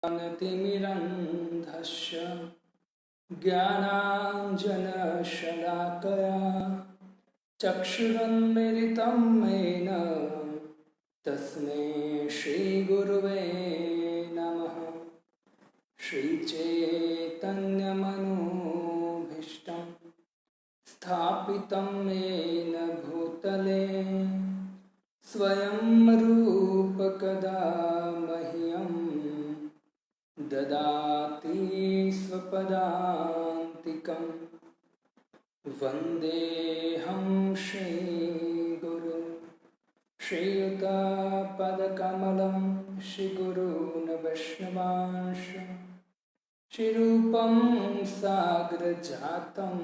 ज्ञानतिमिरन्धस्य ज्ञानाञ्जनशलाकया चक्षुरुन्मिलितं येन तस्मै श्रीगुरुवे नमः। श्रीचैतन्यमनोभीष्टं स्थापितं येन भूतले स्वयं रूप कदा मह्यं ददाति स्वपदान्तिकं। वन्देऽहं श्रीगुरुं श्रीयुतपदकमलं श्रीगुरून् वैष्णवांश श्रीरूपं साग्रजातं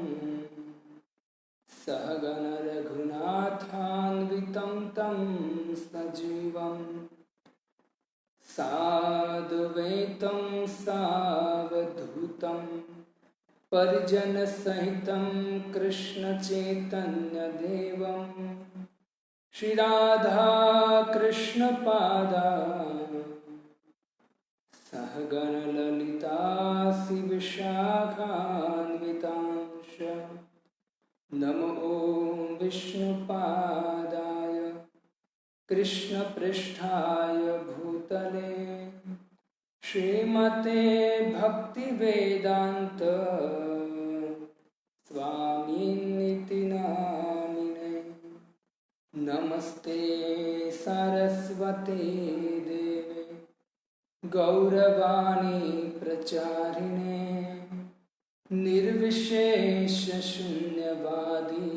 सहगण रघुनाथान्वितं तं सजीवं साद्वैतं सावधूतं परिजनसहितं कृष्णचैतन्यदेवं श्रीराधा कृष्णपादान् सहगण ललिता श्रीविशाखान्वितांश नमो विष्णुपादाय कृष्णपृष्ठाय भूतले श्रीमते भक्तिवेदान्त स्वामिनिति नामिने। नमस्ते सरस्वती देवे गौरवाणी प्रचारिणे निर्विशेष शून्यवादी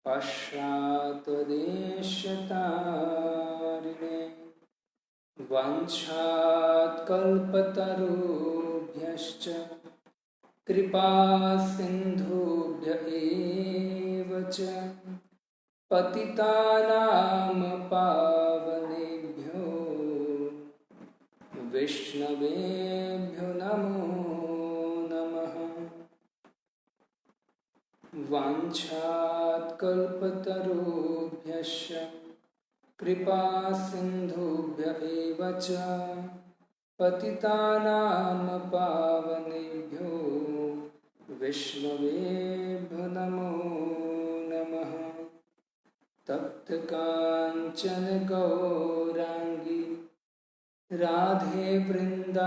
पाश्चात्यदेशतारिणे। वाञ्छात्कल्पतरुभ्यश्च कृपा सिन्धुभ्य एव च पतितानां पावनेभ्यो वैष्णवेभ्यो नमो नमः। वाञ्छात्कल्पतरुभ्यश्च कृपा सिन्धुभ्य एव च पतितानां पावनेभ्यो वैष्णवेभ्यो नमो नमः। तप्त काञ्चन गौरांगी राधे वृंदावनेश्वरी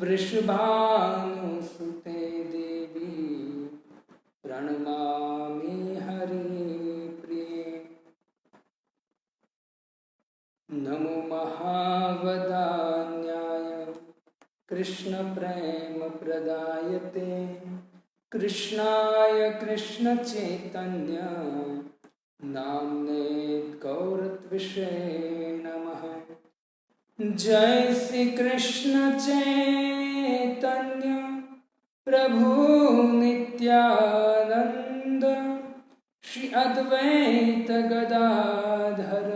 वृषभानुसुते देवी प्रणमामि हरिप्रिये। नमो महावदान्याय कृष्णप्रेमप्रदायते कृष्णाय कृष्णचैतन्य नाम्ने गौरत्विषे नमः। जय श्री कृष्ण चैतन्य प्रभु नित्यानंद श्री अद्वैत गदाधर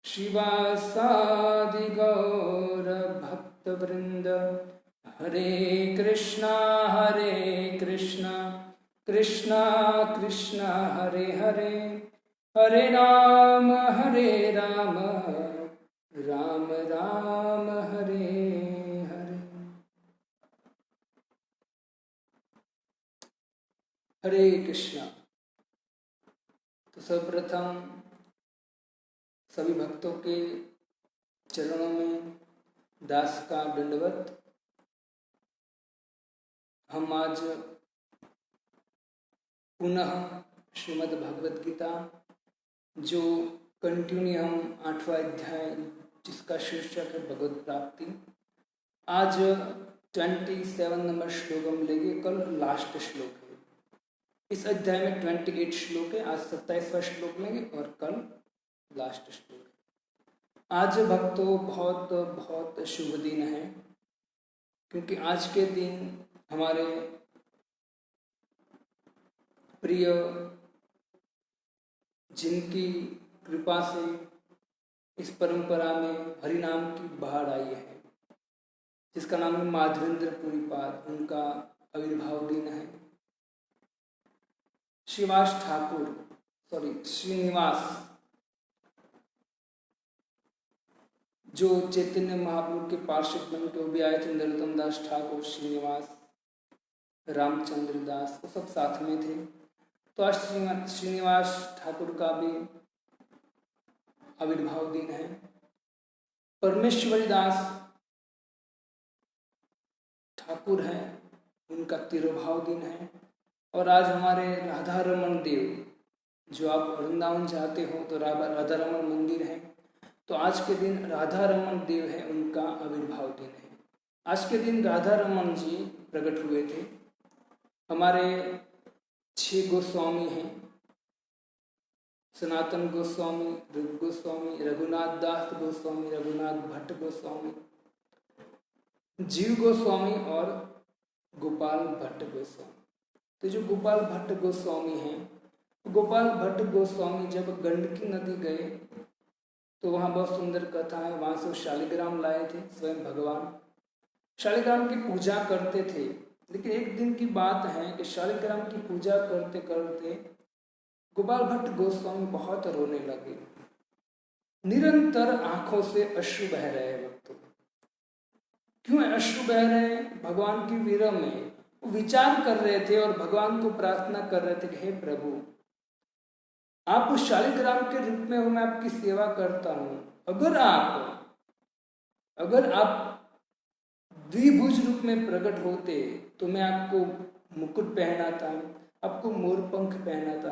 शिवासादि गौर भक्तवृंद। हरे कृष्णा कृष्णा कृष्णा हरे हरे, हरे राम राम राम हरे हरे। हरे कृष्णा। तो सर्वप्रथम सभी भक्तों के चरणों में दास का दंडवत। हम आज पुनः श्रीमद् भगवद गीता जो कंटिन्यू हम 8वां अध्याय जिसका शीर्षक है भगवत प्राप्ति, आज 27 नंबर श्लोक हम लेंगे। कल लास्ट श्लोक है इस अध्याय में, 28 श्लोक है। आज 27वां श्लोक लेंगे और कल लास्ट श्लोक है। आज भक्तों बहुत बहुत शुभ दिन है, क्योंकि आज के दिन हमारे प्रिय जिनकी कृपा से इस परंपरा में हरिनाम की बाढ़ आई है, जिसका नाम है माधवेंद्र पुरी पाद, उनका आविर्भाव दिन है। श्रीनिवास जो चैतन्य महाप्रभु के पार्षद बन के वो भी आए थे, नरोत्तम दास ठाकुर, श्रीनिवास, रामचंद्र दास, वो सब साथ में थे। तो आज श्रीनिवास ठाकुर का भी आविर्भाव दिन है। परमेश्वरी दास ठाकुर हैं, उनका तिरुभाव दिन है। और आज हमारे राधा रमन देव, जो आप वृंदावन जाते हो तो राधा रमन मंदिर है, तो आज के दिन राधा रमन देव है, उनका आविर्भाव दिन है। आज के दिन राधा रमन जी प्रकट हुए थे। हमारे 6 गोस्वामी हैं, सनातन गोस्वामी, ऋग गोस्वामी, रघुनाथ दास गोस्वामी, रघुनाथ भट्ट गोस्वामी, जीव गोस्वामी और गोपाल भट्ट गोस्वामी। तो जो गोपाल भट्ट गोस्वामी हैं, गोपाल भट्ट गोस्वामी जब गंडकी नदी गए तो वहाँ बहुत सुंदर कथा है। वहाँ से शालिग्राम लाए थे, स्वयं भगवान शालिग्राम की पूजा करते थे। लेकिन एक दिन की बात है कि शालिग्राम की पूजा करते करते गोपाल भट्ट गोस्वामी बहुत रोने लगे। निरंतर आंखों से अश्रु बह रहे हैं। भक्तों, क्यों अश्रु बह रहे हैं? भगवान की विरह में वो विचार कर रहे थे और भगवान को प्रार्थना कर रहे थे कि हे प्रभु, आप उस शालिग्राम के रूप में हो, मैं आपकी सेवा करता हूं। अगर आप द्विभुज रूप में प्रकट होते तो मैं आपको मुकुट पहनाता, आपको मोरपंख पहनाता,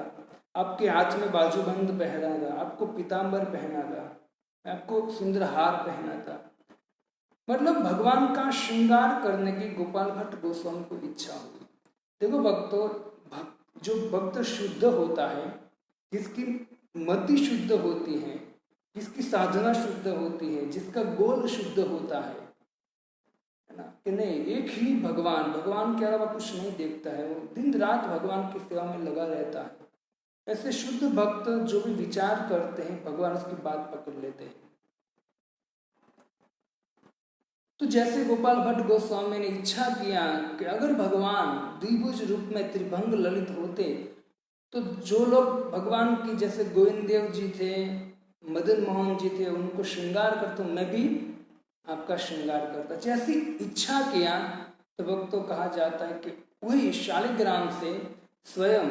आपके हाथ में बाजूबंद पहनाता, आपको पीतांबर पहनाता, आपको सुंदर हार पहनाता। मतलब भगवान का श्रृंगार करने की गोपाल भट्ट गोस्वामी को इच्छा हुई। देखो भक्तों, जो भक्त शुद्ध होता है, जिसकी मति शुद्ध होती है, जिसकी साधना शुद्ध होती है, जिसका गोल शुद्ध होता है ना, कि नहीं एक ही भगवान के अलावा कुछ नहीं देखता है, वो दिन रात भगवान की सेवा में लगा रहता है। ऐसे शुद्ध भक्त जो भी विचार करते हैं, भगवान उसकी बात पकड़ लेते हैं। तो जैसे गोपाल भट्ट गोस्वामी ने इच्छा किया कि अगर भगवान द्विभुज रूप में त्रिभंग ललित होते तो जो लोग भगवान की, जैसे गोविंद देव जी थे, मदन मोहन जी थे, उनको श्रृंगार करते, मैं भी आपका श्रृंगार करता। जैसी इच्छा किया तो भक्तों कहा जाता है कि वही शालिग्राम से स्वयं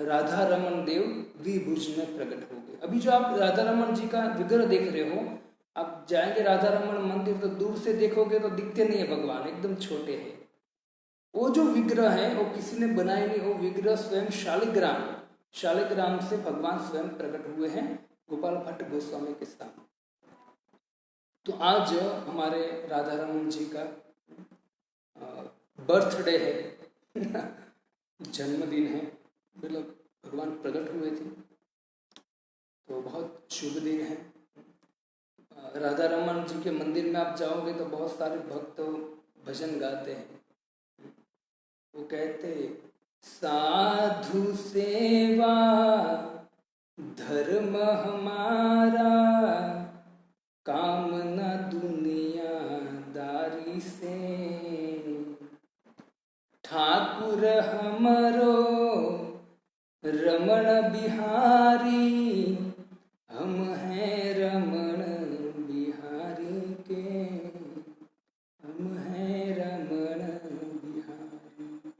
राधा रमन देव द्विभुज में प्रकट हो गए। अभी जो आप राधा रमन जी का विग्रह देख रहे हो, आप जाएंगे राधा रमन मंदिर तो दूर से देखोगे तो दिखते नहीं है भगवान, एकदम छोटे हैं। वो जो विग्रह है वो किसी ने बनाए नहीं, वो विग्रह स्वयं शालिग्राम से भगवान स्वयं प्रकट हुए हैं गोपाल भट्ट गोस्वामी के साथ। तो आज हमारे राधा रमन जी का बर्थडे है, जन्मदिन है, मतलब भगवान प्रकट हुए थे, तो बहुत शुभ दिन है। राधा रमन जी के मंदिर में आप जाओगे तो बहुत सारे भक्त भजन गाते हैं। वो कहते, साधु सेवा धर्म हमारा, कामना दुनियादारी से, ठाकुर हमरो रमण बिहारी, हम हैं रमण बिहारी के, हम हैं रमण बिहारी के।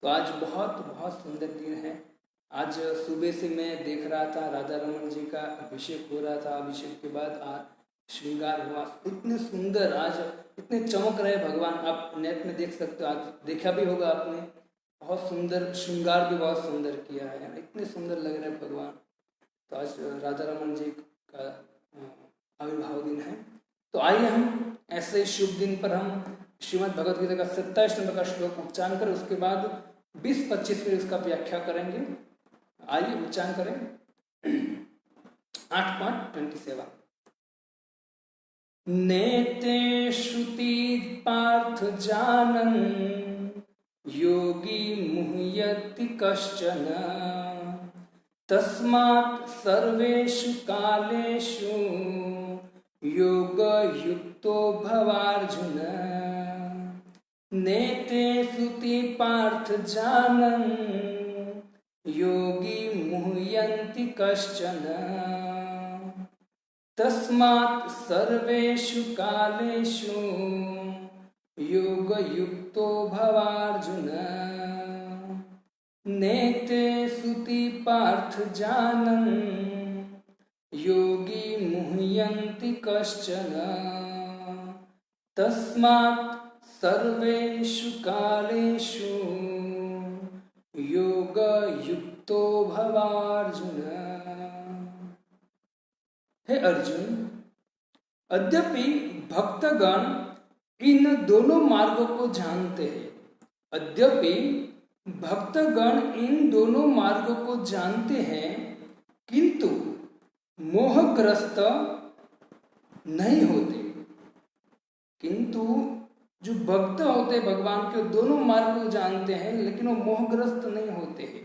तो आज बहुत सुंदर दिन है। आज सुबह से मैं देख रहा था राधा रमन जी का अभिषेक हो रहा था। अभिषेक के बाद आज श्रृंगार हुआ, इतने सुंदर, आज इतने चमक रहे भगवान। आप नेट में देख सकते हो, आज देखा भी होगा आपने, बहुत सुंदर श्रृंगार भी बहुत सुंदर किया है, इतने सुंदर लग रहे हैं भगवान। तो आज राधा रमन जी का आविर्भाव दिन है। तो आइए हम ऐसे शुभ दिन पर हम श्रीमद् भगवद गीता का 27 नंबर का श्लोक उच्चारण कर उसके बाद 20-25 मिनट उसका व्याख्या करेंगे। आइए उच्चारण करें। 8.27 नेते श्रुति पार्थ जानन, योगी मुह्यति कश्चन, तस्मात् सर्वेषु कालेषु योग युक्तो भवार्जुन। नेते श्रुति पार्थ जानन, योगी मुह्यन्ति कश्चन, तस्मात् सर्वेषु कालेषु योगयुक्तो भवार्जुन। नेते सुति पार्थ जानन् योगी मुह्यन्ति कश्चन। तस्मात् सर्वेषु कालेषु योगयुक्तो भवार्जुन। हे अर्जुन, यद्यपि भक्तगण इन दोनों मार्गों को जानते हैं, यद्यपि भक्तगण इन दोनों मार्गों को जानते हैं, किंतु मोहग्रस्त नहीं होते। किंतु जो भक्त होते भगवान के दोनों मार्ग को जानते हैं, लेकिन वो मोहग्रस्त नहीं होते हैं।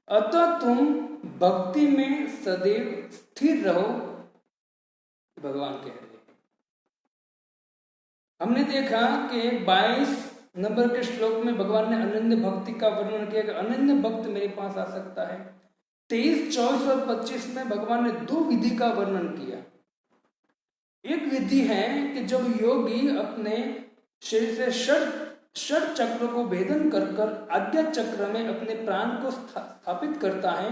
अतः तुम भक्ति में सदैव स्थिर रहो, भगवान कह रहे हैं। हमने देखा कि 22 नंबर के श्लोक में भगवान ने अनन्य भक्ति का वर्णन किया कि अनन्य भक्त मेरे पास आ सकता है। 23, 24 और 25 में भगवान ने 2 विधि का वर्णन किया। एक विधि है कि जब योगी अपने शरीर से षट चक्र को भेदन कर कर आज्ञा चक्र में अपने प्राण को स्थापित करता है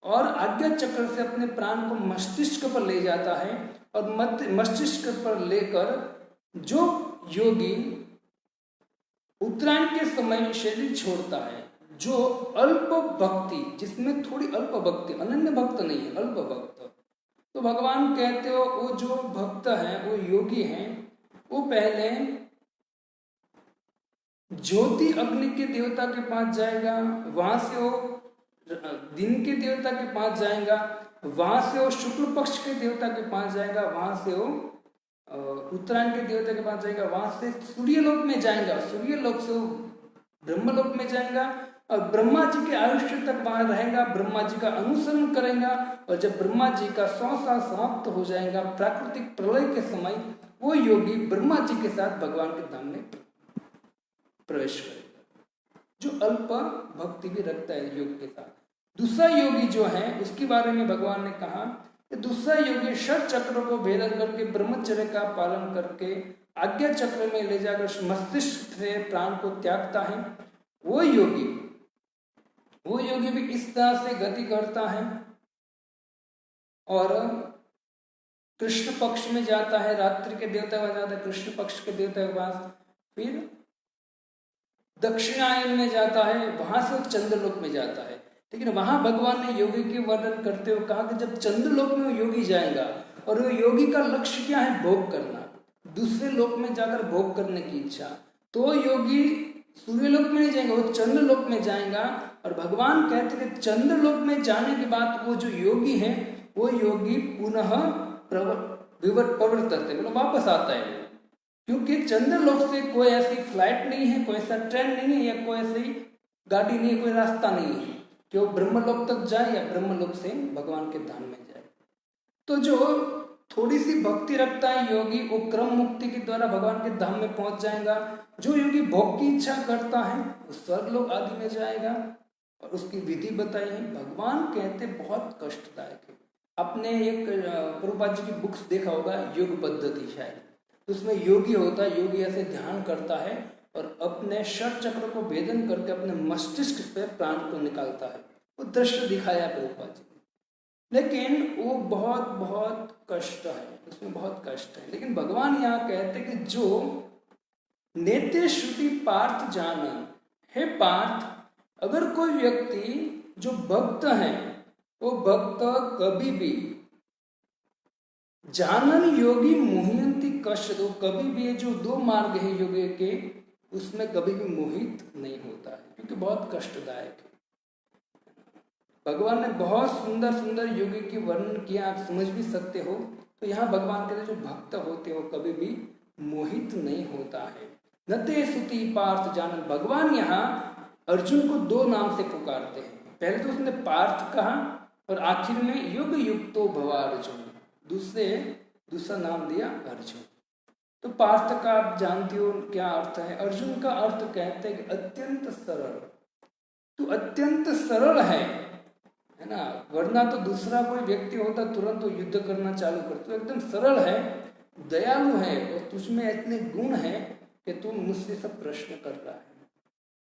और आज्ञा चक्र से अपने प्राण को मस्तिष्क पर ले जाता है और मस्तिष्क पर लेकर जो योगी उत्तरायण के समय शरीर छोड़ता है, जो अल्प भक्ति, जिसमें थोड़ी अल्प भक्ति, अनन्य भक्त नहीं है, अल्प भक्त, तो भगवान कहते हो वो जो भक्त है, वो योगी है, वो पहले ज्योति अग्नि के देवता के पास जाएगा, वहां से वो दिन के देवता के पास जाएगा, वहां से वो शुक्ल पक्ष के देवता के पास जाएगा, वहां से वो उत्तरायण के देवता के पास जाएगा, वहां से सूर्यलोक में जाएगा, सूर्यलोक से वो ब्रह्मलोक में जाएगा और ब्रह्मा जी के आयुष्य तक वहां रहेगा, ब्रह्मा जी का अनुसरण करेगा और जब ब्रह्मा जी का 100 साल समाप्त हो जाएगा प्राकृतिक प्रलय के समय, वो योगी ब्रह्मा जी के साथ भगवान के धाम में प्रवेश करेगा, जो अल्प भक्ति भी रखता है योग के साथ। दूसरा योगी जो है उसके बारे में भगवान ने कहा कि दूसरा योगी षट चक्र को भेदन करके ब्रह्मचर्य का पालन करके आज्ञा चक्र में ले जाकर मस्तिष्क से प्राण को त्यागता है। वो योगी भी इस तरह से गति करता है और कृष्ण पक्ष में जाता है, रात्रि के देवता के पास जाता है, कृष्ण पक्ष के देवता के पास, फिर दक्षिणायन में जाता है, वहां से चंद्रलोक में जाता है। लेकिन वहां भगवान ने योगी के वर्णन करते हुए कहा कि जब चंद्रलोक में योगी जाएगा और वो योगी का लक्ष्य क्या है, भोग करना, दूसरे लोक में जाकर भोग करने की इच्छा, तो योगी सूर्यलोक में नहीं जाएगा, वो चंद्रलोक में जाएगा। और भगवान कहते हैं कि चंद्रलोक में जाने के बाद वो जो योगी है, वो योगी पुनः प्रवर्तते, मतलब वापस आता है, क्योंकि चंद्रलोक से कोई ऐसी फ्लाइट नहीं है, कोई ऐसा ट्रेन नहीं है, या कोई ऐसी गाड़ी नहीं है, कोई रास्ता नहीं है कि वो ब्रह्मलोक तक जाए या ब्रह्मलोक से भगवान के धाम में जाए। तो जो थोड़ी सी भक्ति रखता है योगी, वो क्रम मुक्ति के द्वारा भगवान के धाम में पहुंच जाएगा। जो योगी भोग की इच्छा करता है वो स्वर्गलोक आदि में जाएगा और उसकी विधि बताई है। भगवान कहते बहुत कष्टदायक है। आपने एक प्रभुपाद जी की बुक्स देखा होगा, योग पद्धति शायद, उसमें योगी होता है, योगी ऐसे ध्यान करता है और अपने षट चक्र को भेदन करके अपने मस्तिष्क पे प्राण को निकालता है। वो दृश्य दिखाया प्रभुपाद जी ने, लेकिन वो बहुत बहुत कष्ट है, उसमें बहुत कष्ट है। लेकिन भगवान यहाँ कहते कि जो नेते श्रुति पार्थ जानन, हे पार्थ, अगर कोई व्यक्ति जो भक्त है, वो भक्त कभी भी जानन योगी मुह्यंति कष्ट, तो कभी भी ये जो 2 मार्ग है योगी के, उसमें कभी भी मोहित नहीं होता है, क्योंकि बहुत कष्टदायक है। भगवान ने बहुत सुंदर सुंदर योगी की वर्णन किया, आप समझ भी सकते हो। तो यहाँ भगवान कहते जो भक्त होते हो कभी भी मोहित नहीं होता है। नते सुति पार्थ जानन, भगवान यहाँ अर्जुन को 2 नाम से पुकारते हैं। पहले तो उसने पार्थ कहा और आखिर में युग युक्तो भवा अर्जुन, दूसरा नाम दिया अर्जुन। तो पार्थ का आप जानते हो क्या अर्थ है। अर्जुन का अर्थ कहते हैं कि अत्यंत सरल, तू अत्यंत सरल है, है ना, वरना तो दूसरा कोई व्यक्ति होता तुरंत तो युद्ध करना चालू कर। तो एकदम सरल है, दयालु है और तुझमें इतने गुण है कि तू मुझसे सब प्रश्न कर रहा है।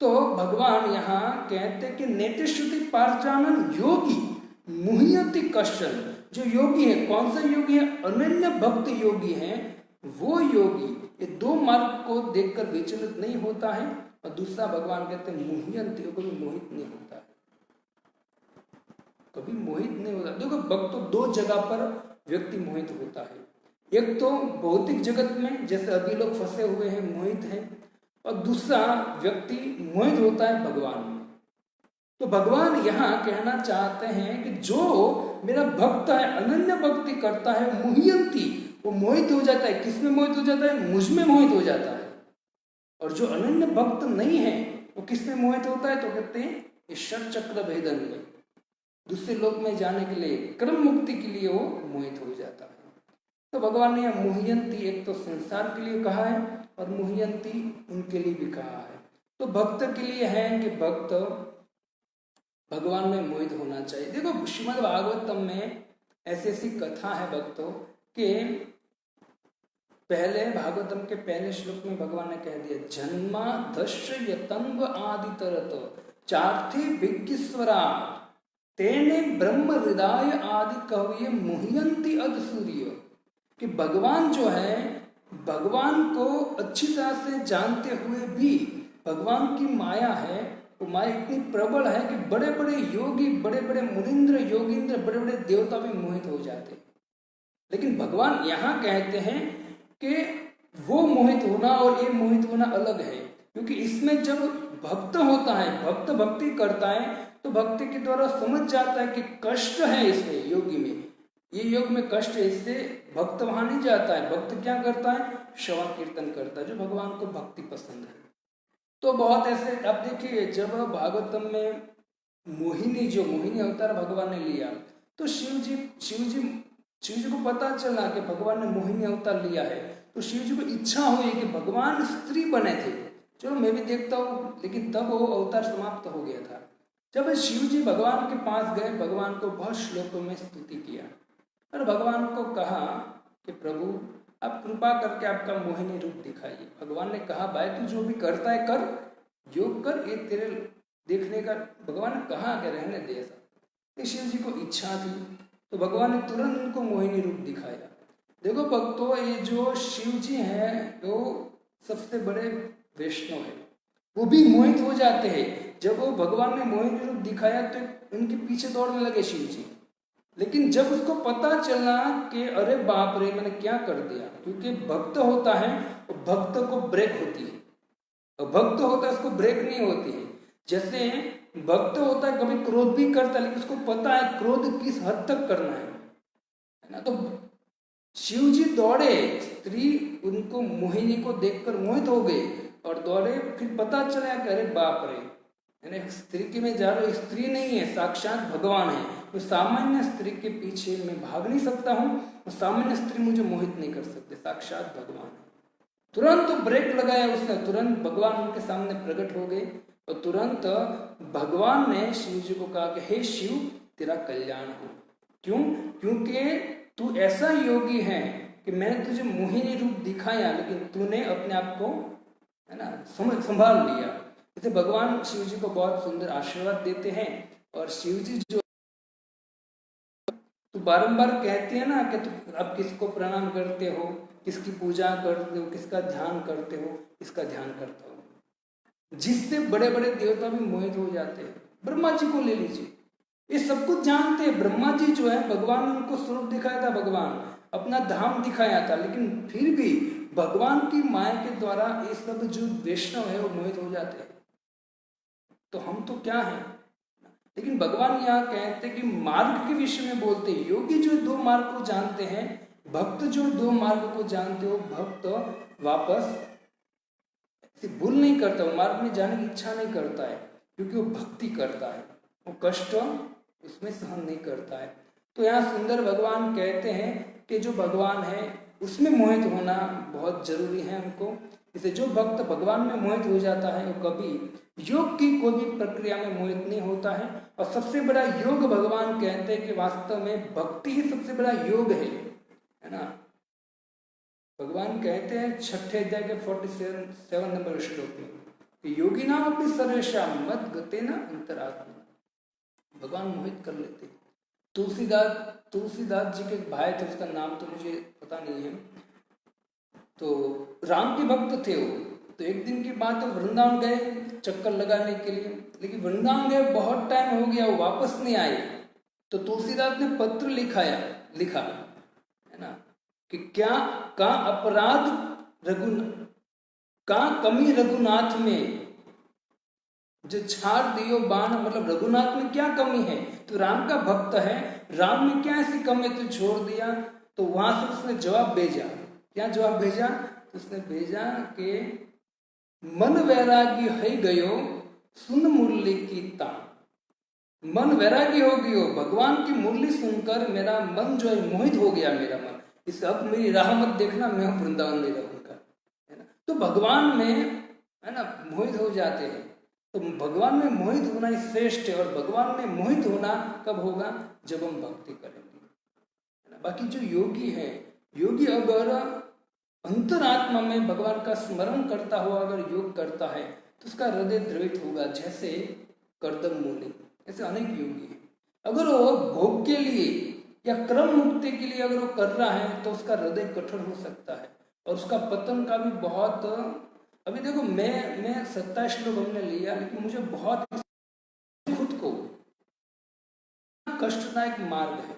तो भगवान यहाँ कहते कि नेतिश्रुति पार्चानन योगी मुह्यति कश्चन। जो योगी है, कौन सा योगी है? अनन्य भक्त योगी है। वो योगी ये दो मार्ग को देखकर विचलित नहीं होता है। और दूसरा भगवान कहते हैं मुह्यंति, कभी मोहित नहीं होता है, कभी मोहित नहीं होता। देखो भक्त तो दो जगह पर व्यक्ति मोहित होता है। एक तो भौतिक जगत में, जैसे अभी लोग फंसे हुए हैं, मोहित है। और दूसरा व्यक्ति मोहित होता है भगवान में। तो भगवान यहाँ कहना चाहते हैं कि जो मेरा भक्त है, अनन्य भक्ति करता है, मुह्यंति, वो मोहित हो जाता है। किसमें मोहित हो जाता है? मुझ में मोहित हो जाता है। और जो अनन्य भक्त नहीं है वो किसमें मोहित होता है? तो कहते हैं ईश्वर चक्र भेदन में, दूसरे लोक में जाने के लिए, क्रम मुक्ति के लिए वो मोहित हो जाता है। तो भगवान ने यह मुह्यंति एक तो संसार के लिए कहा है और मुह्यंति उनके लिए भी कहा है। तो भक्त के लिए है कि भक्त भगवान में मोहित होना चाहिए। देखो श्रीमद् भागवतम में ऐसी कथा है भक्तों के, पहले भागवतम के पहले श्लोक में भगवान ने कह दिया, जन्मा दश्य यतंग आदि तरत चार्थी विज्ञस्वरा तेने ब्रह्म हृदय आदि कवये मुह्यंति अद सूर्य। कि भगवान जो है, भगवान को अच्छी तरह से जानते हुए भी भगवान की माया है, वो माया इतनी प्रबल है कि बड़े बड़े योगी, बड़े बड़े मुनिंद्र, योगिंद्र, बड़े बड़े देवता भी मोहित हो जाते। लेकिन भगवान यहाँ कहते हैं कि वो मोहित होना और ये मोहित होना अलग है। क्योंकि इसमें जब भक्त होता है, भक्त भक्ति करता है, तो भक्ति के द्वारा समझ जाता है कि कष्ट है इसमें, योगी में ये योग में कष्ट है, इससे भक्त वहां नहीं जाता है। भक्त क्या करता है? श्रवण कीर्तन करता है, जो भगवान को भक्ति पसंद है। तो बहुत ऐसे, अब देखिए जब भागवतम में मोहिनी, जो मोहिनी अवतार भगवान ने लिया, तो शिव जी को पता चला कि भगवान ने मोहिनी अवतार लिया है। तो शिव जी को इच्छा हुई कि भगवान स्त्री बने थे, चलो मैं भी देखता हूँ। लेकिन तब वो अवतार समाप्त हो गया था। जब शिव जी भगवान के पास गए, भगवान को बहुत श्लोकों में स्तुति किया और भगवान को कहा कि प्रभु आप कृपा करके आपका मोहिनी रूप दिखाइए। भगवान ने कहा भाई तू जो भी करता है कर, योग कर, ये तेरे देखने का। भगवान ने कहा कि रहने दे ऐसा। शिव जी को इच्छा थी तो भगवान ने तुरंत उनको मोहिनी रूप दिखाया। देखो भक्तों, ये जो शिव जी हैं वो सबसे बड़े वैष्णव है, वो भी मोहित हो जाते हैं। जब वो भगवान ने मोहिनी रूप दिखाया तो उनके पीछे दौड़ने लगे शिव जी। लेकिन जब उसको पता चला कि अरे बाप रे मैंने क्या कर दिया, क्योंकि भक्त होता है तो भक्त को ब्रेक होती है, और भक्त होता है उसको ब्रेक नहीं होती है। जैसे भक्त होता है कभी क्रोध भी करता है, लेकिन उसको पता है क्रोध किस हद तक करना है ना। तो शिव जी दौड़े, स्त्री उनको मोहिनी को देखकर मोहित हो गए और दौड़े। फिर पता चला कि अरे बाप रे, यानी स्त्री के में जा रहा, स्त्री नहीं है, साक्षात भगवान है। तो सामान्य स्त्री के पीछे मैं भाग नहीं सकता हूँ, तो सामान्य स्त्री मुझे मोहित नहीं कर सकते, साक्षात भगवान है। तुरंत तो ब्रेक लगाया उसने, तुरंत भगवान उनके सामने प्रकट हो गए और तुरंत भगवान ने शिव जी को कहा कि हे शिव तेरा कल्याण हो। क्यों? क्योंकि तू ऐसा योगी है कि मैंने तुझे मोहिनी रूप दिखाया, लेकिन तूने अपने आप को है ना संभाल लिया। इसे भगवान शिव जी को बहुत सुंदर आशीर्वाद देते हैं। और शिव जी जो तू बारंबार कहते हैं ना कि तू अब किसको प्रणाम करते हो, किसकी पूजा करते हो, किसका ध्यान करते हो, इसका ध्यान करता हो, जिससे बड़े बड़े देवता भी मोहित हो जाते हैं। ब्रह्मा जी को ले लीजिए, ये सब कुछ जानते हैं। ब्रह्मा जी जो है, भगवान ने उनको स्वरूप दिखाया था, भगवान अपना धाम दिखाया था, लेकिन फिर भी भगवान की माया के द्वारा ये सब जो वैष्णव है वो मोहित हो जाते हैं। तो हम तो क्या हैं? लेकिन भगवान यहाँ कहते हैं कि मार्ग के विषय में बोलते हैं। योगी जो दो मार्ग को जानते हैं, भक्त जो दो मार्ग को जानते हो, भक्त वापस भूल नहीं करता, वो मार्ग में जाने की इच्छा नहीं करता है, क्योंकि वो भक्ति करता है, वो कष्ट उसमें सहन नहीं करता है। तो यहाँ सुंदर भगवान कहते हैं कि जो भगवान है उसमें मोहित होना बहुत जरूरी है हमको। इसे जो भक्त भगवान में मोहित हो जाता है वो कभी योग की कोई भी प्रक्रिया में मोहित नहीं होता है। और सबसे बड़ा योग भगवान कहते हैं कि वास्तव में भक्ति ही सबसे बड़ा योग है ना। भगवान कहते हैं 6 अध्याय के 47 नंबर श्लोक में कि योगी नाम अपनी सर्वेशा मत गते ना अंतरात्मा। भगवान मोहित कर लेते। तुलसीदास जी के एक भाई थे, उसका नाम तो मुझे पता नहीं है, तो राम के भक्त थे वो। तो एक दिन की बात है, वृंदावन गए चक्कर लगाने के लिए, लेकिन वृंदावन गए बहुत टाइम हो गया, वो वापस नहीं आए। तो तुलसीदास ने पत्र लिखा है ना कि क्या का अपराध का कमी रघुनाथ में जो छाड़ दियो बाण, मतलब रघुनाथ में क्या कमी है। तो राम का भक्त है, राम में क्या ऐसी कमी तो छोड़ दिया। तो वहां से उसने जवाब भेजा। क्या जवाब भेजा? तो उसने भेजा कि मन वैरागी है गयो सुन मुरली की तान। मन वैरागी हो गयो, भगवान की मुरली सुनकर मेरा मन जो है मोहित हो गया। मेरा मन इस अब मेरी राह मत देखना, मैं वृंदावन में रहूंगा, है ना। तो भगवान में है ना मोहित हो जाते हैं। तो भगवान में मोहित होना ही श्रेष्ठ है। और भगवान में मोहित होना कब होगा? जब हम भक्ति करेंगे, है ना। बाकी जो योगी है, योगी अगर अंतरात्मा में भगवान का स्मरण करता हुआ अगर योग करता है तो उसका हृदय द्रवित होगा, जैसे कर्दम मुनि, ऐसे अनेक योगी हैं। अगर वो भोग के लिए या क्रम मुक्ति के लिए अगर वो कर रहा है तो उसका हृदय कठोर हो सकता है और उसका पतन का भी बहुत। अभी देखो मैं 27 श्लोक हमने लिया, लेकिन मुझे बहुत खुद को कष्टदायक मार्ग है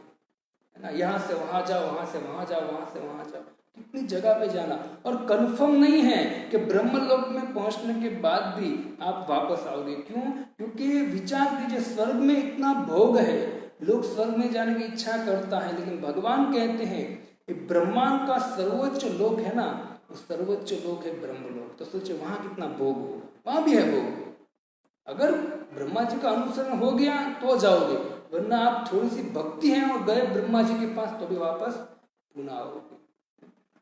ना। यहाँ से वहां जाओ, वहां से वहां जाओ, वहां से वहां जाओ, कितनी जगह पे जाना, और कंफर्म नहीं है कि ब्रह्मलोक में पहुंचने के बाद भी आप वापस आओगे। क्यों? क्योंकि विचार कीजिए, स्वर्ग में इतना भोग है, लोग स्वर्ग में जाने की इच्छा करता है, लेकिन भगवान कहते हैं कि ब्रह्मांड का सर्वोच्च लोक है ना, सर्वोच्च लोक है ब्रह्मलोक। तो सोचिए वहां कितना भोग होगा, वहां भी है भोग। अगर ब्रह्मा जी का अनुसरण हो गया तो जाओगे, वरना आप थोड़ी सी भक्ति है और गए ब्रह्मा जी के पास तो भी वापस पुनः आओगे।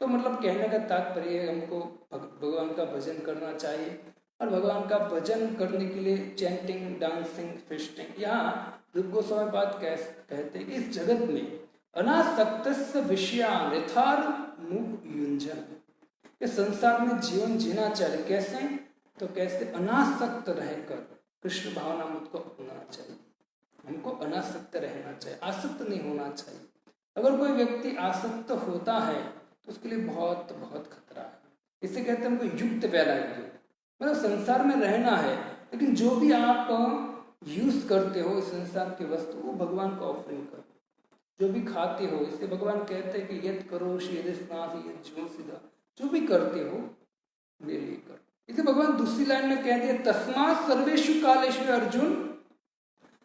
तो मतलब कहने का तात्पर्य है हमको भगवान का भजन करना चाहिए। और भगवान का भजन करने के लिए चैंटिंग, डांसिंग, फेस्टिंग, यहाँ रूप गोस्वामी बात कहते हैं कि इस जगत में अनासक्त विषयान यथार मुख युंजन, इस संसार में जीवन जीना चाहिए। कैसे? तो कैसे? अनासक्त रहकर कृष्ण भावना मुझको अपनाना चाहिए। हमको अनासक्त रहना चाहिए, आसक्त नहीं होना चाहिए। अगर कोई व्यक्ति आसक्त होता है तो उसके लिए बहुत बहुत खतरा है। इसे कहते हैं हमको युक्त वैराग्य, मतलब संसार में रहना है, लेकिन जो भी आप यूज करते हो इस संसार की वस्तु, वो भगवान को ऑफरिंग करो। जो भी खाते हो, इससे भगवान कहते हैं कि यद करो सीधा, जो भी करते हो मेरे लिए करो। इसे भगवान दूसरी लाइन में कहते हैं तस्मात् सर्वेषु कालेषु अर्जुन,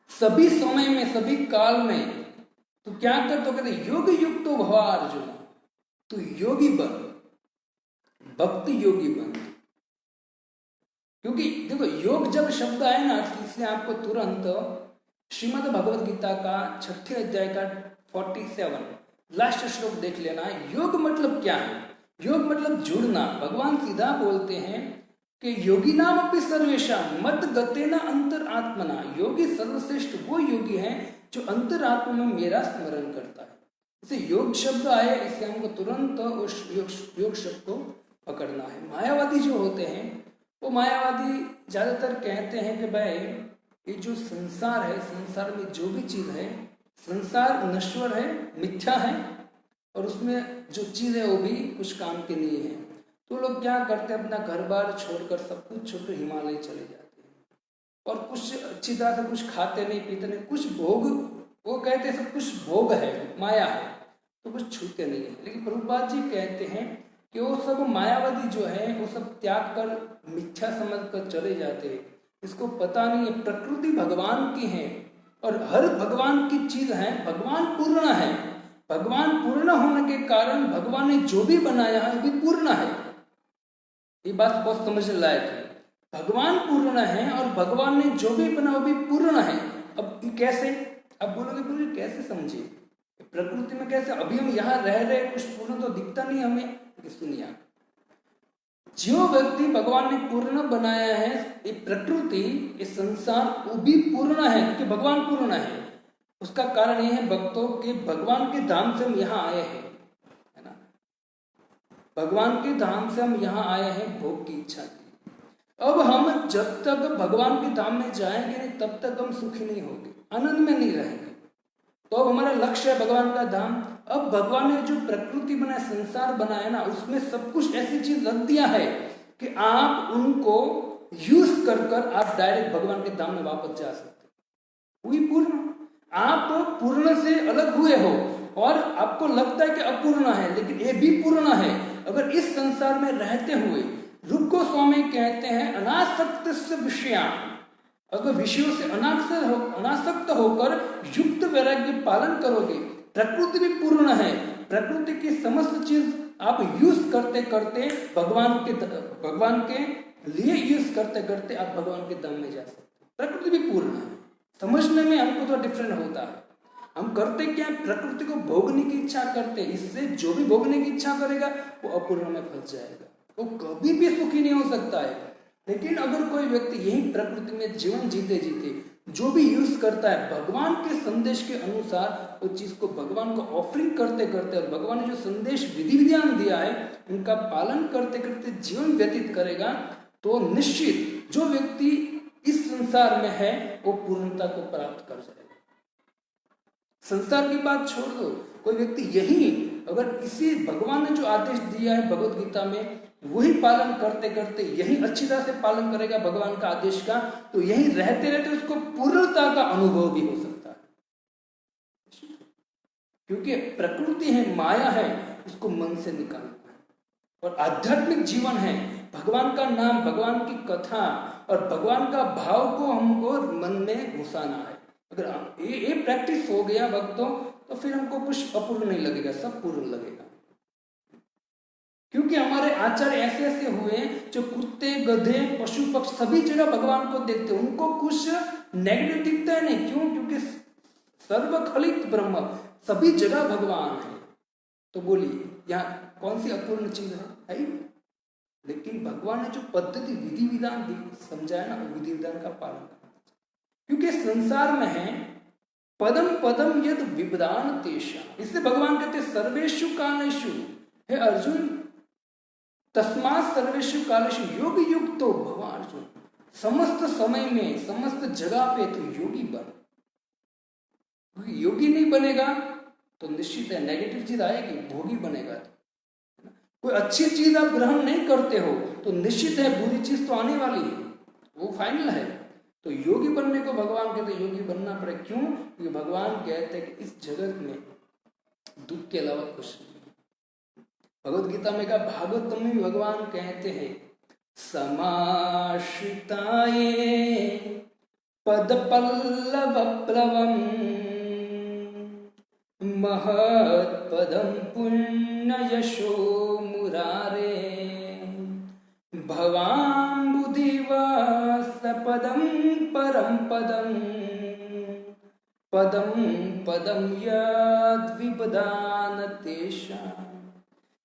सभी समय में, सभी काल में तो क्या कर, तो कहते योग युक्तो भव अर्जुन, तू योगी बन, भक्ति योगी बन। क्योंकि देखो योग जब शब्द आए ना, इसलिए आपको तुरंत श्रीमद् भगवद गीता का 6 अध्याय का 47 लास्ट श्लोक देख लेना। योग मतलब क्या है? योग मतलब जुड़ना। भगवान सीधा बोलते हैं कि योगी नाम अपनी सर्वेशा मत गतेना अंतर आत्मना। योगी सर्वश्रेष्ठ वो योगी है जो अंतरात्मा में मेरा स्मरण करता है। इसे योग शब्द आए, इससे हमको तुरंत उस योग शब्द को पकड़ना है। मायावादी जो होते हैं, वो मायावादी ज्यादातर कहते हैं कि भाई ये जो संसार है, संसार में जो भी चीज है, संसार नश्वर है, मिथ्या है, और उसमें जो चीज है वो भी कुछ काम की नहीं है। तो लोग क्या करते हैं, अपना घर बार छोड़कर, सब कुछ छोड़कर हिमालय चले जाते हैं और कुछ अच्छी तरह से कुछ खाते नहीं, पीते नहीं, कुछ भोग, वो कहते हैं सब कुछ भोग है, माया है, तो कुछ छूते नहीं है। लेकिन प्रभुपाद जी कहते हैं कि वो सब मायावादी जो है वो सब त्याग कर मिथ्या समझ कर चले जाते हैं। इसको पता नहीं है प्रकृति भगवान की है और हर भगवान की चीज है। भगवान पूर्ण है, भगवान पूर्ण होने के कारण भगवान ने जो भी बनाया है वो भी पूर्ण है। ये बात बहुत समझने लायक है। भगवान पूर्ण है और भगवान ने जो भी बनाया वो भी पूर्ण है। अब कैसे? अब बोलोगे प्रभु कैसे समझे? प्रकृति में कैसे, अभी हम यहाँ रह रहे, कुछ पूर्ण तो दिखता नहीं हमें। सुनिए, जो व्यक्ति भगवान ने पूर्ण बनाया है, ये प्रकृति, ये संसार, वो भी पूर्ण है क्योंकि भगवान पूर्ण है। उसका कारण ये है भक्तों के, भगवान के धाम से हम यहाँ आए हैं, है ना। भगवान के धाम से हम यहाँ आए हैं भोग की इच्छा की। अब हम जब तक भगवान के धाम में जाएंगे नहीं, तब तक हम सुखी नहीं होंगे, आनंद में नहीं रहेंगे। तो अब हमारा लक्ष्य है भगवान का धाम। अब भगवान ने जो प्रकृति बनाया, संसार बनाया ना, उसमें सब कुछ ऐसी चीज रख दिया है कि आप उनको यूज कर कर आप डायरेक्ट भगवान के धाम में वापस जा सकते। वही पूर्ण, आप पूर्ण से अलग हुए हो और आपको लगता है कि अपूर्ण है, लेकिन ये भी पूर्ण है। अगर इस संसार में रहते हुए, रूप गोस्वामी कहते हैं अनासक्त विषयान, अगर विषयों से अनासक्त होकर युक्त वैराग्य पालन करोगे, प्रकृति भी पूर्ण है, प्रकृति की समस्त चीज आप यूज करते करते भगवान के लिए यूज करते करते आप भगवान के धाम में जा सकते। प्रकृति भी पूर्ण है। समझने में हमको तो डिफरेंट होता है। हम करते क्या, प्रकृति को भोगने की इच्छा करते, इससे जो भी भोगने की इच्छा करेगा वो अपूर्ण में फंस जाएगा, वो कभी भी सुखी नहीं हो सकता है। लेकिन अगर कोई व्यक्ति यही प्रकृति में जीवन जीते जीते जो भी यूज करता है, भगवान के संदेश के अनुसार उस चीज को भगवान को ऑफरिंग करते करते, और भगवान ने जो संदेश विधि विधान दिया है उनका पालन करते करते जीवन व्यतीत करेगा, तो निश्चित जो व्यक्ति इस संसार में है वो पूर्णता को प्राप्त कर जाएगा। संसार की बात छोड़ दो, कोई व्यक्ति यही अगर इसी भगवान ने जो आदेश दिया है भगवत गीता में, वही पालन करते करते, यही अच्छी तरह से पालन करेगा भगवान का आदेश का, तो यही रहते रहते उसको पूर्णता का अनुभव भी हो सकता है। क्योंकि प्रकृति है, माया है, उसको मन से निकालना है। और आध्यात्मिक जीवन है, भगवान का नाम, भगवान की कथा और भगवान का भाव को हमको मन में घुसाना है। अगर ये प्रैक्टिस हो गया भक्तों, तो फिर हमको कुछ अपूर्ण नहीं लगेगा, सब पूर्ण लगेगा। क्योंकि हमारे आचार्य ऐसे ऐसे हुए जो कुत्ते, गधे, पशु पक्षी सभी जगह भगवान को देखते, उनको कुछ नेगेटिव दिखता है नहीं। क्यों? क्योंकि सर्वखलित ब्रह्म, सभी जगह भगवान है। तो बोलिए यहाँ कौन सी अपूर्ण चीज है ही? लेकिन भगवान ने जो पद्धति विधि विधान समझाया ना, विधि विधान का पालन करना। क्योंकि संसार में है पदम पदम यद विपदान तेषा, इसलिए भगवान कहते सर्वेषु कालेषु, हे अर्जुन तस्मात् सर्वेषु कालेषु योग युक्तो भव अर्जुन, समस्त समय में समस्त जगह पे तो योगी बन। योगी नहीं बनेगा तो निश्चित है नेगेटिव चीज आएगी, भोगी बनेगा। तो कोई अच्छी चीज आप ग्रहण नहीं करते हो तो निश्चित है बुरी चीज तो आने वाली है, वो फाइनल है। तो योगी बनने को भगवान कहते योगी बनना पड़े। क्यों? क्योंकि भगवान कहते हैं कि इस जगत में दुख के अलावा कुछ नहीं। भगवत गीता में का भागवतम में भगवान कहते हैं समाश्रिताये पद पल्लव प्लवम महत् पदम पुण्य यशो मुरारे भवाम्बुधिवास पदम परम पदम पदम पदम यद् विपदान तेषा।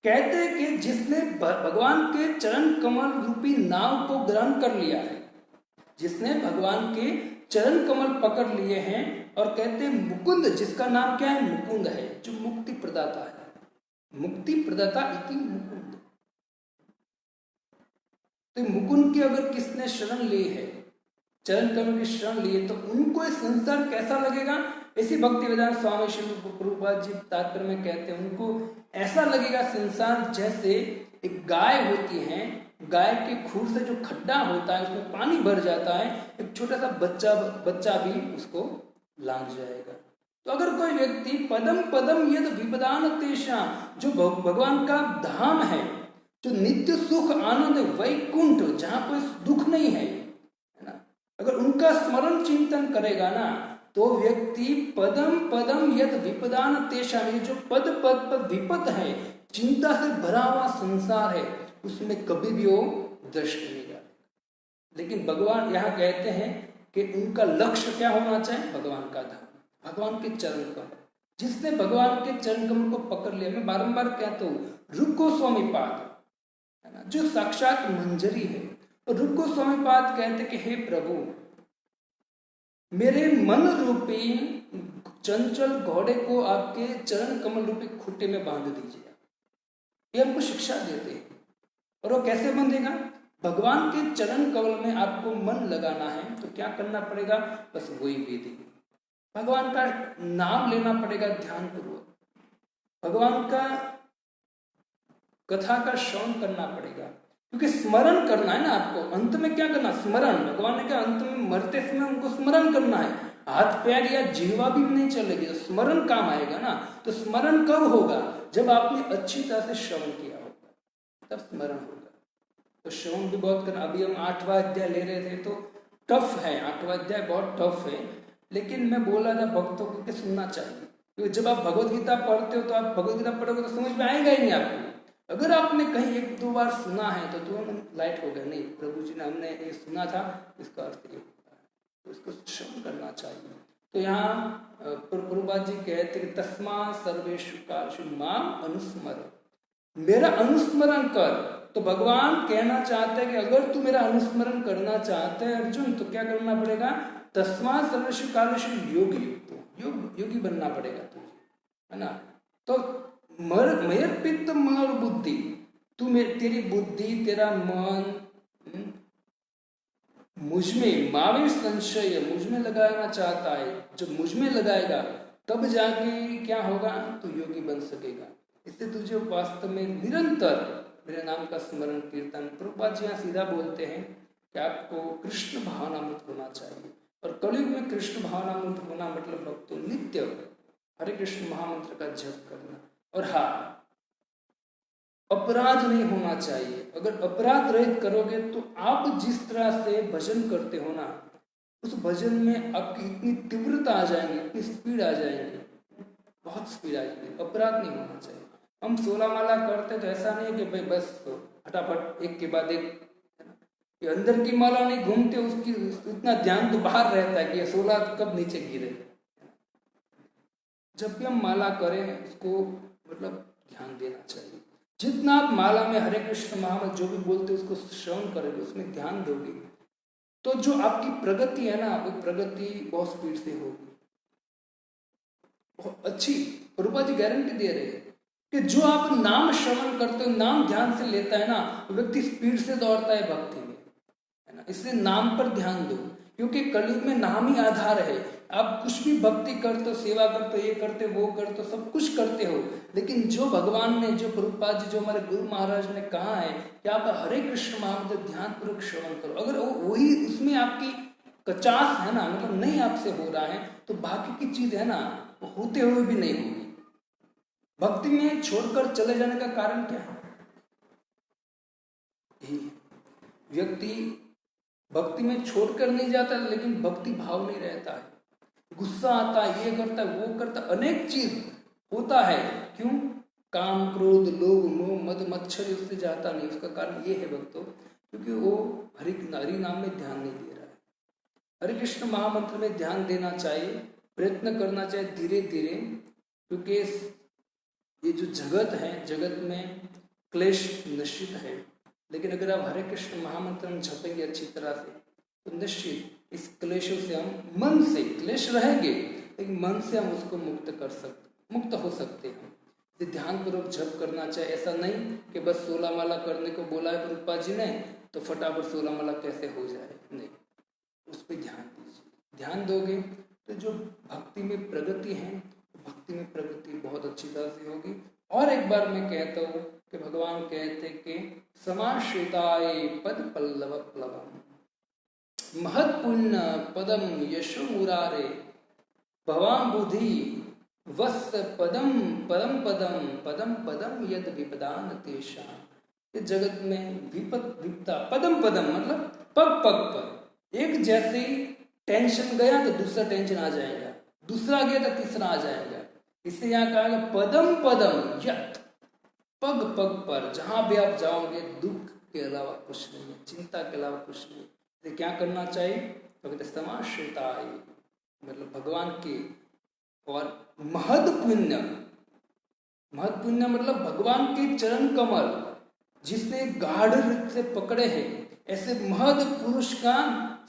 कहते हैं कि जिसने भगवान के चरण कमल रूपी नाव को ग्रहण कर लिया है, जिसने भगवान के चरण कमल पकड़ लिए हैं, और कहते हैं मुकुंद, जिसका नाम क्या है? मुकुंद है, जो मुक्ति प्रदाता है। मुक्ति प्रदाता इति मुकुंद। तो मुकुंद की अगर किसने शरण ली है, चरण कमल की शरण ली है, तो उनको ये संसार कैसा लगेगा? इसी भक्ति वेदांत स्वामी श्री प्रभुपाद जी तात्पर्य में कहते हैं उनको ऐसा लगेगा संसार जैसे एक गाय होती है, गाय के खुर से जो खड्डा होता है उसमें पानी भर जाता है, एक छोटा सा बच्चा भी उसको लांघ जाएगा। तो अगर कोई व्यक्ति पदम पदम यद विपदान तेषा, जो भगवान का धाम है, जो नित्य सुख आनंद वैकुंठ, जहां कोई दुख नहीं है ना, अगर उनका स्मरण चिंतन करेगा ना, तो व्यक्ति पदम पदम यद विपदान तेषा, जो पद पद पर विपद है, चिंता से भरा हुआ संसार है, उसमें कभी भी वो दृष्टि नहीं जाएगा। लेकिन भगवान यहाँ कहते हैं कि उनका लक्ष्य क्या होना चाहिए? भगवान का धाम, भगवान के चरण कमल। जिसने भगवान के चरण कमल को पकड़ लिया, मैं बारंबार कहता हूँ, रूप गोस्वामी पाद है ना, जो साक्षात मंजरी है, और रूप गोस्वामी पाद कहते कि हे प्रभु, मेरे मन रूपी चंचल घोड़े को आपके चरण कमल रूपी खुट्टे में बांध दीजिए। ये हमको शिक्षा देते हैं। और वो कैसे बंधेगा? भगवान के चरण कमल में आपको मन लगाना है तो क्या करना पड़ेगा? बस वही विधि, भगवान का नाम लेना पड़ेगा ध्यान पूर्वक, भगवान का कथा का श्रवण करना पड़ेगा, क्योंकि स्मरण करना है ना आपको। अंत में क्या करना? स्मरण। भगवान ने कहा अंत में मरते समय उनको स्मरण करना है। हाथ पैर या जीवा भी नहीं चलेगी तो स्मरण काम आएगा ना। तो स्मरण कब होगा? जब आपने अच्छी तरह से श्रवण किया होगा, तब स्मरण होगा। तो श्रवण भी बहुत करना। अभी हम 8वां अध्याय ले रहे थे तो टफ है, 8वां अध्याय बहुत टफ है, लेकिन मैं बोला था भक्तों को कि सुनना चाहिए, क्योंकि जब आप भगवत गीता पढ़ते हो तो आप भगवत गीता पढ़ोगे तो समझ में आएगा ही नहीं आपको। अगर आपने कहीं 1-2 बार सुना है तो तुरंत लाइट हो गया, नहीं प्रभु जी ने हमने ये सुना था, इसका अर्थ ये होता है, तो इसको श्रवण करना चाहिए। तो यहाँ प्रभुपाद जी कहते हैं तस्मा सर्वेषु कालषु माम अनुस्मर, मेरा अनुस्मरण कर। तो भगवान कहना चाहते हैं कि अगर तू मेरा अनुस्मरण करना चाहते हैं अर्जुन, तो क्या करना पड़ेगा? तस्मा सर्वेषु कालषु योगी, योगी बनना पड़ेगा तुझे, है ना। तो मयर्पित मर बुद्धि, तू तेरी बुद्धि, तेरा मन मुझमें, मावे संशय, मुझमें लगाना चाहता है। जब मुझमें लगाएगा तब जाके क्या होगा? तो योगी बन सकेगा। इससे तुझे वास्तव में निरंतर मेरे नाम का स्मरण कीर्तन। प्रभुपाद जी यहाँ सीधा बोलते हैं कि आपको कृष्ण भावनामृत होना चाहिए, और कलयुग में कृष्ण भावनामृत होना मतलब भक्तों नित्य हरे कृष्ण महामंत्र का जप करना। और हाँ, अपराध नहीं होना चाहिए। अगर अपराध रहित करोगे तो आप जिस तरह से भजन करते हो ना, उस भजन में आपकी इतनी तीव्रता आ जाएंगी, इतनी स्पीड आ जाएंगी, बहुत स्पीड आ जाएगी। अपराध नहीं होना चाहिए। हम 16 माला करते तो ऐसा नहीं है कि भाई बस तो फटाफट एक के बाद एक, ये अंदर की माला नहीं घूमते, उसकी इतना ध्यान तो बाहर रहता है कि ये 16 कब नीचे गिरे। जब भी हम माला करें उसको मतलब ध्यान देना चाहिए। जितना आप माला में हरे कृष्ण महामंत्र जो भी बोलते उसको श्रवण करोगे, उसमें ध्यान दोगे, तो जो आपकी प्रगति है ना, वो प्रगति बहुत स्पीड से होगी, बहुत अच्छी। प्रभुपाद जी गारंटी दे रहे हैं कि जो आप नाम श्रवण करते हो, नाम ध्यान से लेता है ना, वो व्यक्ति स्पीड से दौड़ता है भक्ति में, है ना। इसलिए नाम पर ध्यान दो, क्योंकि कलयुग में नाम ही आधार है। आप कुछ भी भक्ति करते हो, सेवा करते हो, ये करते हो, वो करते हो, सब कुछ करते हो, लेकिन जो भगवान ने, जो प्रभुपाद जी, जो हमारे गुरु महाराज ने कहा है कि आप हरे कृष्ण महामंत्र ध्यान पूर्वक श्रवण करो, अगर वही उसमें आपकी कचास है ना, मतलब नहीं आपसे हो रहा है, तो बाकी की चीज है ना, वो होते हुए भी नहीं होगी। भक्ति में छोड़कर चले जाने का कारण क्या है? व्यक्ति भक्ति में छोड़कर नहीं जाता, लेकिन भक्ति भाव नहीं रहता है, गुस्सा आता है, ये करता है, वो करता, अनेक चीज होता है। क्यों? काम, क्रोध, लोभ, मोह, मद, मच्छर उससे जाता नहीं। उसका कारण ये है भक्तों, क्योंकि वो हरि नाम में ध्यान नहीं दे रहा है। हरे कृष्ण महामंत्र में ध्यान देना चाहिए, प्रयत्न करना चाहिए धीरे धीरे, क्योंकि ये जो जगत है, जगत में क्लेश निश्चित है, लेकिन अगर आप हरे कृष्ण महामंत्र में जपेंगे अच्छी तरह से, तो निश्चित इस क्लेशों से हम, मन से क्लेश रहेंगे लेकिन मन से हम उसको मुक्त हो सकते हैं। ध्यान पूर्वक जप करना चाहिए। ऐसा नहीं कि बस 16 माला करने को बोला है प्रभुपाद जी ने तो फटाफट 16 माला कैसे हो जाए, नहीं, उस पर ध्यान दीजिए। ध्यान दोगे तो जो भक्ति में प्रगति है, भक्ति में प्रगति बहुत अच्छी तरह से होगी। और एक बार मैं कहता हूँ कि भगवान कहते कि समाश्रिताय पद पल्लव प्लवम महत्पुण्य पदम यशो मुरारे भवाम बुद्धि वस्त पदम परम पदम पदम पदम यद विपदान तेषा। इस जगत में विपदा पदम पदम मतलब पग पग पर, एक जैसे टेंशन गया तो दूसरा टेंशन आ जाएगा, दूसरा गया तो तीसरा आ जाएगा। इससे यहाँ कहा गया पदम पदम यत, पग पग पर जहां भी आप जाओगे दुख के अलावा कुछ नहीं है, चिंता के अलावा कुछ नहीं। तो क्या करना चाहिए? तो कहते समाश्रिताय मतलब भगवान के और महद पुण्य, महद पुण्य मतलब भगवान के चरण कमल जिसने गाढ़ रूप से पकड़े हैं, ऐसे महद पुरुष का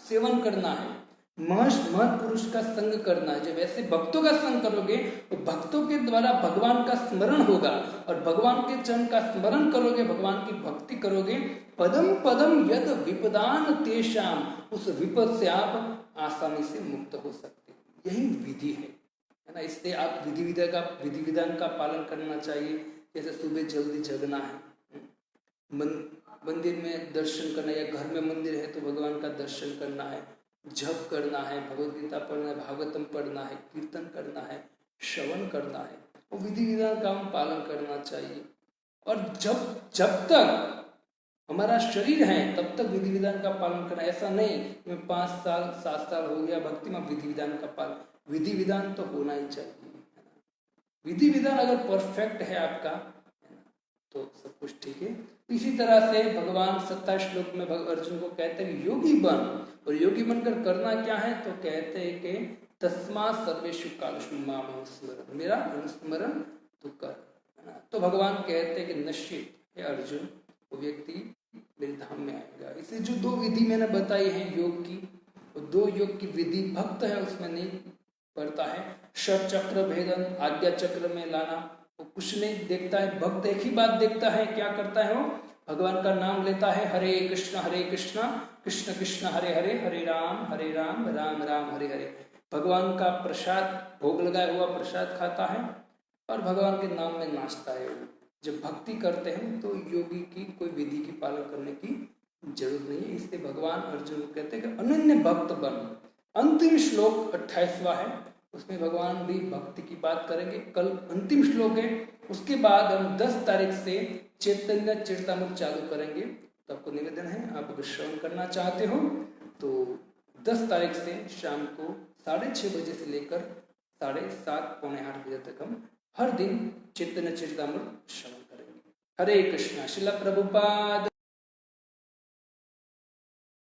सेवन करना है, महद पुरुष का संग करना है। जब ऐसे भक्तों का संग करोगे तो भक्तों के द्वारा भगवान का स्मरण होगा, और भगवान के चरण का स्मरण करोगे, भगवान की भक्ति करोगे, पदम पदम यद विपदान तेषाम, उस विपद से आप आसानी से मुक्त हो सकते। यही विधि है ना। इसलिए आप विधि विधान का पालन करना चाहिए। जैसे सुबह जल्दी जगना है, मंदिर में दर्शन करना, या घर में मंदिर है तो भगवान का दर्शन करना है, जप करना है, भगवद गीता पढ़ना है, भागवतम पढ़ना है, कीर्तन करना है, श्रवण करना है, और विधि विधान का हम पालन करना चाहिए। और जब तक हमारा शरीर है तब तक विधि विधान का पालन करना। ऐसा नहीं मैं 5 साल 7 साल हो गया भक्ति में, विधि विधान का पालन, विधि विधान तो होना ही चाहिए। विधि विधान अगर परफेक्ट है आपका तो सब कुछ ठीक है। इसी तरह से भगवान 27 श्लोक में अर्जुन को कहते हैं योगी बन, और योगी बनकर करना क्या है, तो कहते हैं कि तस्मात् सर्वेषु कालेषु मां स्मर, मेरा अनुस्मरण तो कर, है ना। तो भगवान कहते हैं कि निश्चित है अर्जुन, वो व्यक्ति मेरे धाम में आएगा। इसलिए जो 2 विधि मैंने बताई है योग की, वो 2 योग की विधि भक्त है उसमें नहीं पड़ता है। षट चक्र भेदन, आज्ञा चक्र में लाना, वो कुछ नहीं देखता है। भक्त एक ही बात देखता है, क्या करता है वो, भगवान का नाम लेता है, हरे कृष्ण कृष्ण कृष्ण हरे हरे, हरे राम राम राम हरे हरे। भगवान का प्रसाद, भोग लगाया हुआ प्रसाद खाता है और भगवान के नाम में नाचता है। जब भक्ति करते हैं तो योगी की कोई विधि की पालन करने की जरूरत नहीं है। इसलिए भगवान अर्जुन को कहते हैं कि अनन्य भक्त बन। अंतिम श्लोक 28वां है, उसमें भगवान भी भक्ति की बात करेंगे। कल अंतिम श्लोक है, उसके बाद हम 10 तारीख से चैतन्य चरितामृत चालू करेंगे। तो आपको निवेदन है, आप अगर श्रवण करना चाहते हो तो 10 तारीख से शाम को 6:30 बजे से लेकर 7:30 पौने 8 बजे तक हम हर दिन चैतन्य चरितामृत श्रवण करेंगे। हरे कृष्णा। श्रील प्रभुपाद